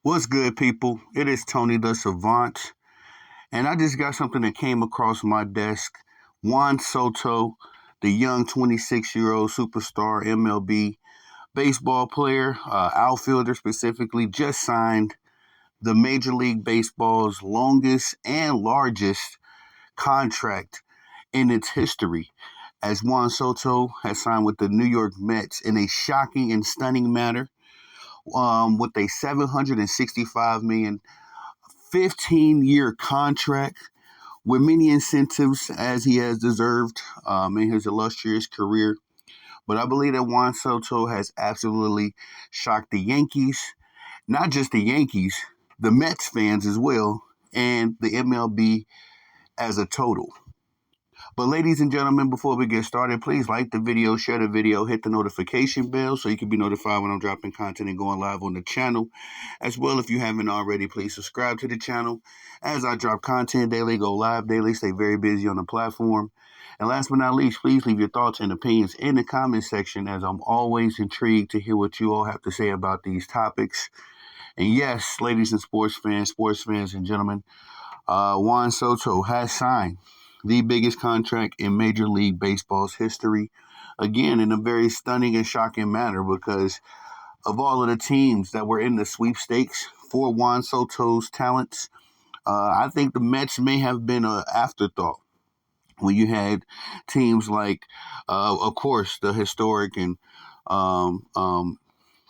What's good, people? It is Tony the Savant, and I just got something that came across my desk. Juan Soto, the young 26-year-old superstar MLB baseball player, outfielder specifically, just signed the Major League Baseball's longest and largest contract in its history. As Juan Soto has signed with the New York Mets in a shocking and stunning manner, with a 765 million 15-year contract with many incentives as he has deserved in his illustrious career. But I believe that Juan Soto has absolutely shocked the Yankees, not just the Yankees, the Mets fans as well, and the MLB as a total. But ladies and gentlemen, before we get started, please like the video, share the video, hit the notification bell so you can be notified when I'm dropping content and going live on the channel. As well, if you haven't already, please subscribe to the channel. As I drop content daily, go live daily, stay very busy on the platform. And last but not least, please leave your thoughts and opinions in the comment section, as I'm always intrigued to hear what you all have to say about these topics. And yes, ladies and sports fans and gentlemen, Juan Soto has signed the biggest contract in Major League Baseball's history. Again, in a very stunning and shocking manner, because of all of the teams that were in the sweepstakes for Juan Soto's talents, I think the Mets may have been an afterthought when you had teams like, of course, the historic and um, um,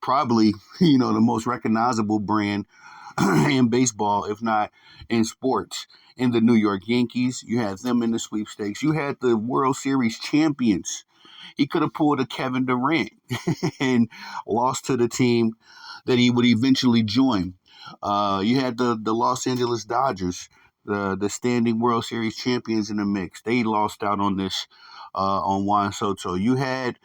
probably, the most recognizable brand in baseball, if not in sports, in the New York Yankees. You had them in the sweepstakes. You had the World Series champions. He could have pulled a Kevin Durant and lost to the team that he would eventually join. You had the Los Angeles Dodgers, the standing World Series champions in the mix. They lost out on this on Juan Soto. You had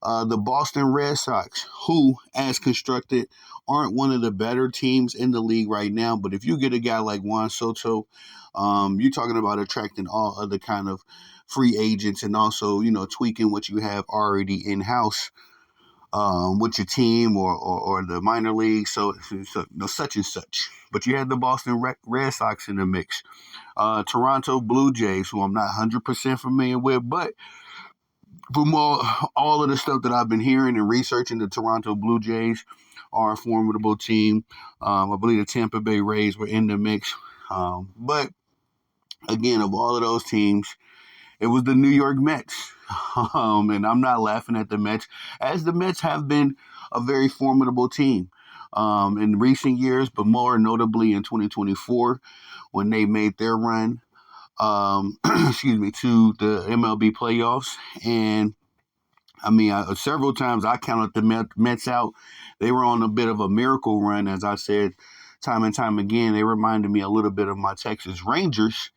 the Boston Red Sox, who, as constructed, aren't one of the better teams in the league right now. But if you get a guy like Juan Soto, you're talking about attracting all other kind of free agents and also, tweaking what you have already in house with your team or the minor league, such and such. But you had the Boston Red Sox in the mix, Toronto Blue Jays, who I'm not 100% familiar with, but from all of the stuff that I've been hearing and researching, the Toronto Blue Jays are a formidable team. I believe the Tampa Bay Rays were in the mix. But again, of all of those teams, it was the New York Mets. And I'm not laughing at the Mets, as the Mets have been a very formidable team in recent years, but more notably in 2024 when they made their run to the MLB playoffs. And I mean, several times I counted the Mets out. They were on a bit of a miracle run, as I said time and time again. They reminded me a little bit of my Texas Rangers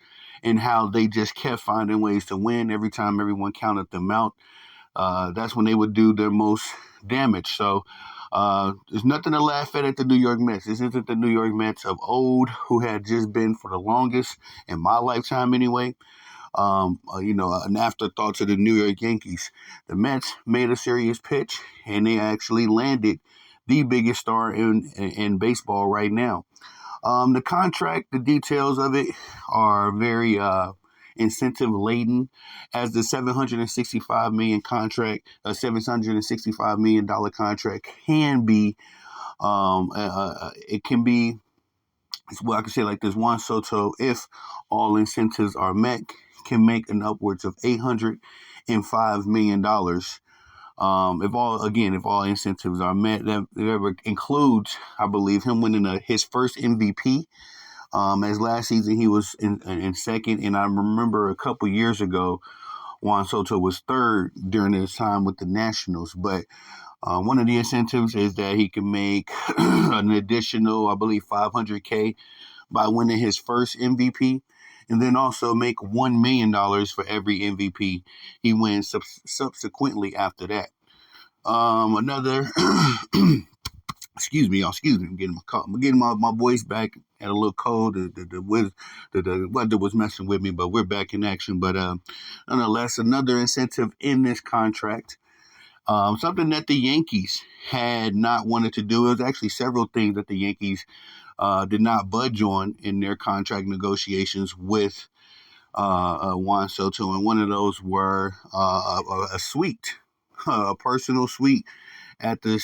and how they just kept finding ways to win every time everyone counted them out. That's when they would do their most damage. So there's nothing to laugh at the New York Mets. This isn't the New York Mets of old, who had just been, for the longest in my lifetime anyway, an afterthought to the New York Yankees. The Mets made a serious pitch, and they actually landed the biggest star in baseball right now. The contract, the details of it are very incentive laden, as the $765 million contract can be. It can be. Well, I can say like this: Juan Soto, if all incentives are met, can make an upwards of $805 million. If all incentives are met, that includes, I believe, him winning his first MVP. As last season he was in second, and I remember a couple years ago, Juan Soto was third during his time with the Nationals. But one of the incentives is that he can make an additional, I believe, $500K by winning his first MVP, and then also make $1 million for every MVP he wins subsequently after that. Another, excuse me, I'm getting my voice back. Had a little cold. The weather was messing with me, but we're back in action. But nonetheless, another incentive in this contract Something that the Yankees had not wanted to do. It was actually several things that the Yankees did not budge on in their contract negotiations with Juan Soto, and one of those were a suite, a personal suite at the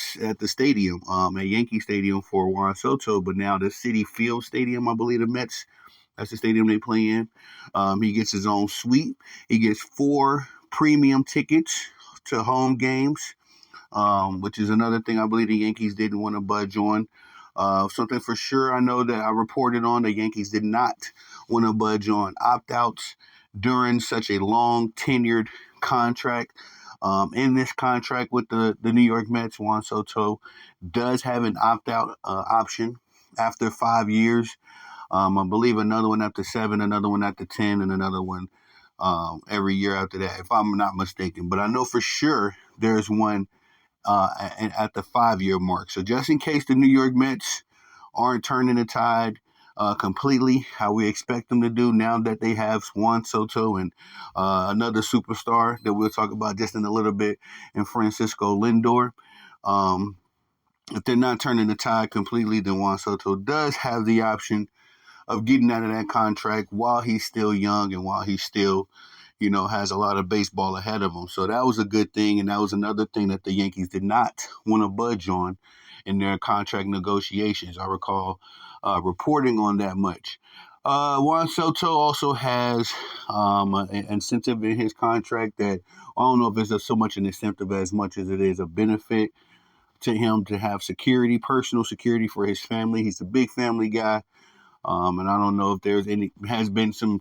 stadium, at Yankee Stadium for Juan Soto, but now the Citi Field Stadium, I believe the Mets. That's the stadium they play in. He gets his own suite. He gets 4 premium tickets to home games, which is another thing I believe the Yankees didn't want to budge on. Something for sure I know that I reported on the Yankees did not want to budge on opt-outs during such a long tenured contract. In this contract with the New York Mets, Juan Soto does have an opt-out option after 5 years. I believe another one after 7, another one after 10, and another one every year after that, if I'm not mistaken. But I know for sure there's one at the 5-year mark. So just in case the New York Mets aren't turning the tide completely how we expect them to do now that they have Juan Soto and another superstar that we'll talk about just in a little bit in Francisco Lindor. If they're not turning the tide completely, then Juan Soto does have the option of getting out of that contract while he's still young and while he's still, has a lot of baseball ahead of him. So that was a good thing, and that was another thing that the Yankees did not want to budge on in their contract negotiations. I recall reporting on that much. Juan Soto also has an incentive in his contract that I don't know if it's so much an incentive as much as it is a benefit to him to have security, personal security for his family. He's a big family guy. And I don't know if has been some,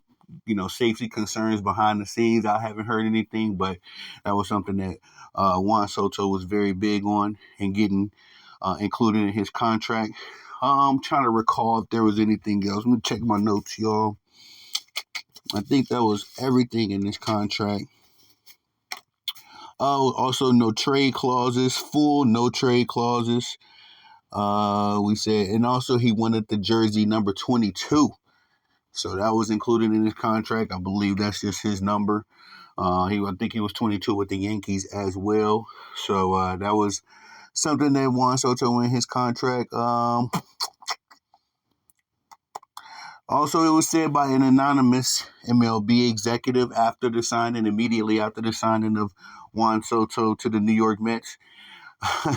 safety concerns behind the scenes. I haven't heard anything, but that was something that Juan Soto was very big on and getting included in his contract. I'm trying to recall if there was anything else. Let me check my notes, y'all. I think that was everything in this contract. Oh, also no trade clauses, full no trade clauses. We said, and also he wanted the jersey number 22. So that was included in his contract. I believe that's just his number. I think he was 22 with the Yankees as well. So that was something that Juan Soto in his contract. Also, it was said by an anonymous MLB executive immediately after the signing of Juan Soto to the New York Mets.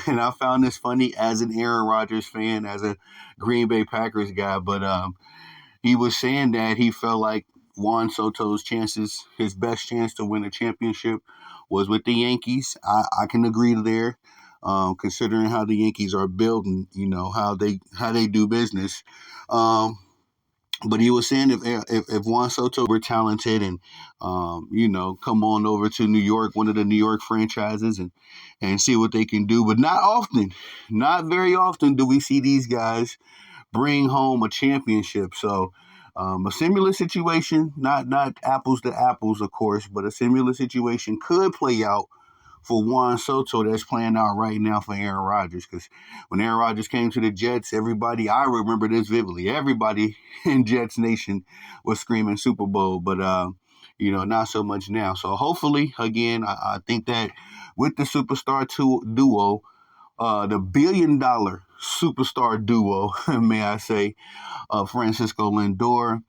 And I found this funny as an Aaron Rodgers fan, as a Green Bay Packers guy, but he was saying that he felt like Juan Soto's his best chance to win a championship was with the Yankees. I can agree there, considering how the Yankees are built and how they do business. But he was saying if Juan Soto were talented and come on over to New York, one of the New York franchises, and see what they can do. But not very often do we see these guys bring home a championship. So a similar situation, not apples to apples, of course, but a similar situation could play out for Juan Soto that's playing out right now for Aaron Rodgers. Because when Aaron Rodgers came to the Jets, I remember this vividly, everybody in Jets Nation was screaming Super Bowl, but not so much now. So hopefully, again, I think that with the superstar duo, the billion-dollar superstar duo, may I say, Francisco Lindor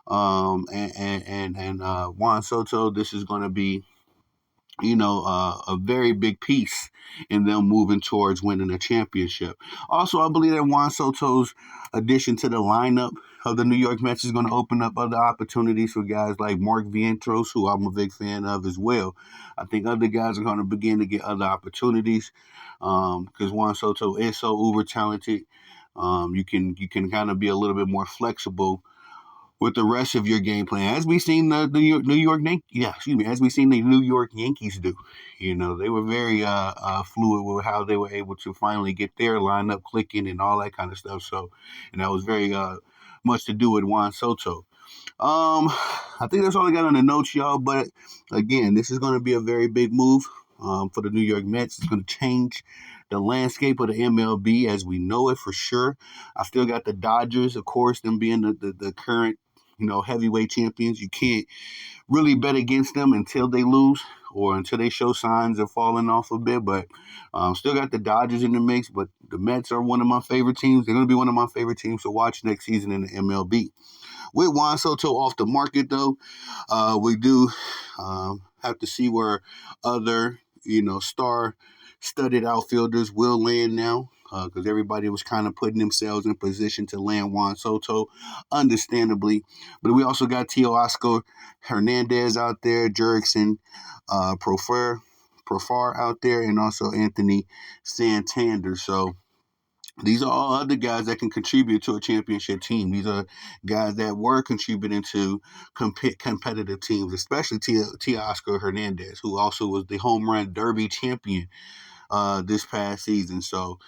and Juan Soto, this is going to be a very big piece in them moving towards winning a championship. Also, I believe that Juan Soto's addition to the lineup of the New York Mets is going to open up other opportunities for guys like Mark Vientos, who I'm a big fan of as well. I think other guys are going to begin to get other opportunities because Juan Soto is so uber talented. You can kind of be a little bit more flexible with the rest of your game plan, as we've seen as we seen the New York Yankees do. They were very fluid with how they were able to finally get their lineup clicking and all that kind of stuff. So, and that was very much to do with Juan Soto. I think that's all I got on the notes, y'all. But again, this is going to be a very big move for the New York Mets. It's going to change the landscape of the MLB as we know it for sure. I still got the Dodgers, of course, them being the current heavyweight champions. You can't really bet against them until they lose or until they show signs of falling off a bit. But still got the Dodgers in the mix. But the Mets are one of my favorite teams. They're going to be one of my favorite teams to watch next season in the MLB. With Juan Soto off the market, though, we do have to see where other, star-studded outfielders will land now, because everybody was kind of putting themselves in position to land Juan Soto, understandably. But we also got Teoscar Hernandez out there, Jurickson Profar out there, and also Anthony Santander. So these are all other guys that can contribute to a championship team. These are guys that were contributing to competitive teams, especially Teoscar Hernandez, who also was the home run derby champion this past season. So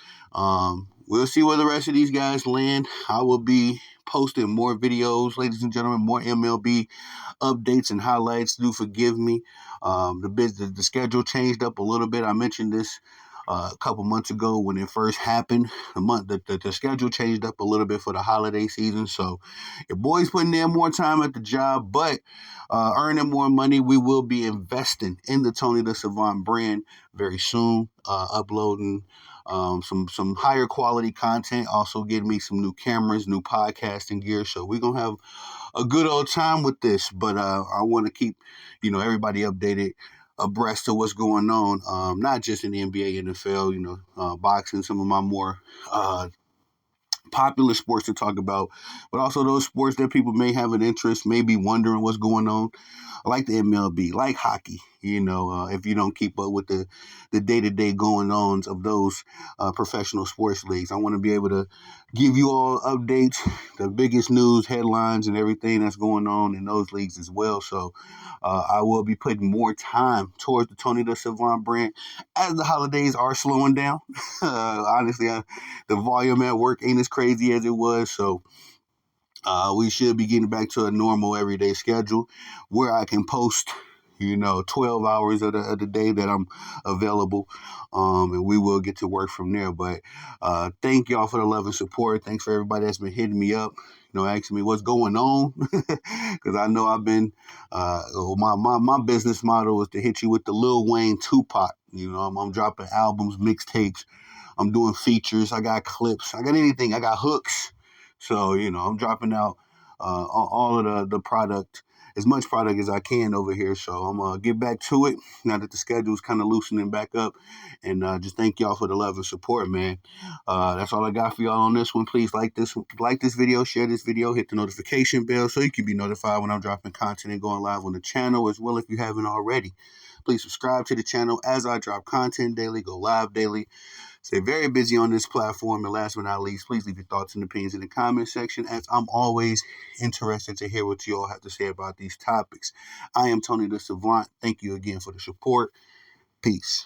we'll see where the rest of these guys land. I will be posting more videos, ladies and gentlemen, more MLB updates and highlights. Do forgive me. The schedule changed up a little bit. I mentioned this a couple months ago when it first happened. The schedule changed up a little bit for the holiday season. So your boy's putting in more time at the job, but earning more money. We will be investing in the Tony the Savant brand very soon, uploading some higher quality content, also getting me some new cameras, new podcasting gear. So we're going to have a good old time with this, but I want to keep, everybody updated, abreast of what's going on, not just in the NBA, NFL, boxing, some of my more popular sports to talk about, but also those sports that people may have an interest, may be wondering what's going on, like the MLB, like hockey. If you don't keep up with the day-to-day going-ons of those professional sports leagues, I want to be able to give you all updates, the biggest news, headlines, and everything that's going on in those leagues as well. So I will be putting more time towards the Tony the Savant brand as the holidays are slowing down. Honestly, the volume at work ain't as crazy as it was, so we should be getting back to a normal everyday schedule where I can post, 12 hours of the day that I'm available, and we will get to work from there. But thank y'all for the love and support. Thanks for everybody that's been hitting me up, asking me what's going on, because I know I've been, my business model is to hit you with the Lil Wayne Tupac. I'm dropping albums, mixtapes, I'm doing features, I got clips, I got anything, I got hooks. So, I'm dropping out all of the product, as much product as I can over here. So I'm going to get back to it now that the schedule is kind of loosening back up. And just thank y'all for the love and support, man. That's all I got for y'all on this one. Please like this video, share this video, hit the notification bell so you can be notified when I'm dropping content and going live on the channel as well if you haven't already. Please subscribe to the channel as I drop content daily, go live daily. Stay very busy on this platform. And last but not least, please leave your thoughts and opinions in the comment section, as I'm always interested to hear what you all have to say about these topics. I am Tony the Savant. Thank you again for the support. Peace.